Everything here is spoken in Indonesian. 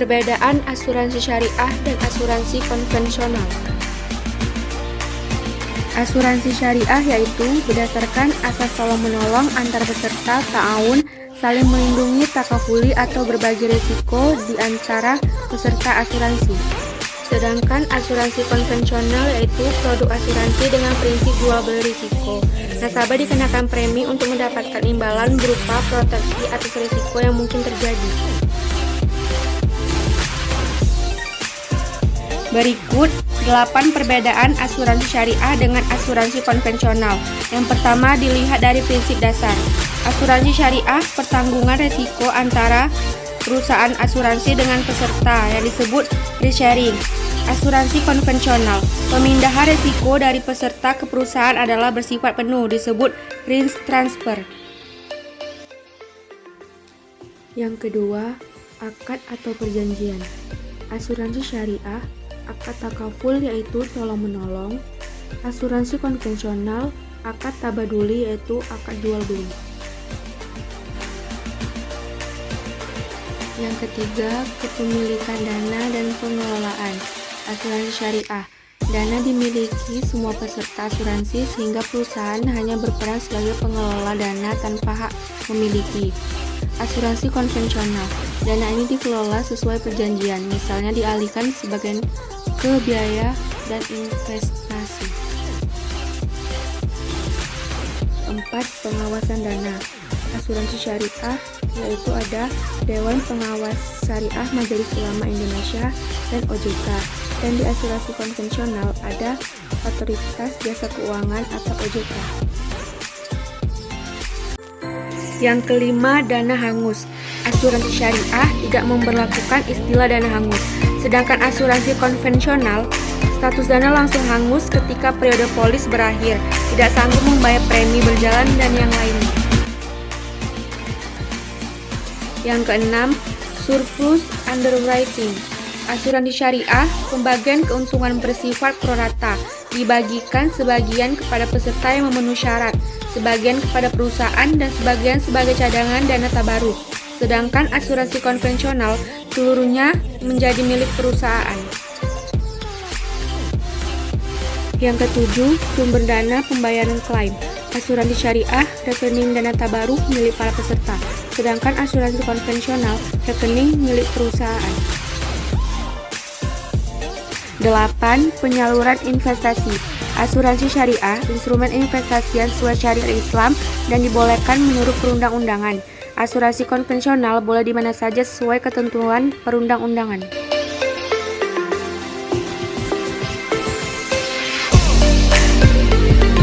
Perbedaan asuransi syariah dan asuransi konvensional. Asuransi syariah yaitu berdasarkan asas tolong-menolong antar peserta, ta'awun, saling melindungi, takafuli atau berbagi risiko di antara peserta asuransi. Sedangkan asuransi konvensional yaitu produk asuransi dengan prinsip jual beli risiko. Nasabah dikenakan premi untuk mendapatkan imbalan berupa proteksi atas risiko yang mungkin terjadi. Berikut 8 perbedaan asuransi syariah dengan asuransi konvensional. Yang pertama dilihat dari prinsip dasar. Asuransi syariah pertanggungan risiko antara perusahaan asuransi dengan peserta yang disebut risk sharing. Asuransi konvensional, pemindahan risiko dari peserta ke perusahaan adalah bersifat penuh, disebut risk transfer. Yang kedua, akad atau perjanjian. Asuransi syariah, akad takaful yaitu tolong-menolong. Asuransi konvensional, akad tabaduli yaitu akad jual beli. Yang ketiga, kepemilikan dana dan pengelolaan. Asuransi syariah, dana dimiliki semua peserta asuransi sehingga perusahaan hanya berperan sebagai pengelola dana tanpa hak memiliki. Asuransi konvensional, dana ini dikelola sesuai perjanjian, misalnya dialihkan sebagian ke biaya dan investasi. 4. Pengawasan dana. Asuransi syariah yaitu ada Dewan Pengawas Syariah Majelis Ulama Indonesia dan OJK, dan di asuransi konvensional ada Otoritas Jasa Keuangan atau OJK. Yang kelima, dana hangus. Asuransi syariah tidak memberlakukan istilah dana hangus, sedangkan asuransi konvensional status dana langsung hangus ketika periode polis berakhir, tidak sanggup membayar premi berjalan dan yang lainnya. Yang keenam, surplus underwriting. Asuransi syariah, pembagian keuntungan bersifat prorata, dibagikan sebagian kepada peserta yang memenuhi syarat, sebagian kepada perusahaan, dan sebagian sebagai cadangan dana tabaruk. Sedangkan asuransi konvensional seluruhnya menjadi milik perusahaan. Yang ketujuh, sumber dana pembayaran klaim. Asuransi syariah, rekening dana tabaruk milik para peserta, sedangkan asuransi konvensional, rekening milik perusahaan. 8. Penyaluran investasi. Asuransi syariah, instrumen investasi sesuai syariat Islam dan dibolehkan menurut perundang-undangan. Asuransi konvensional boleh di mana saja sesuai ketentuan perundang-undangan.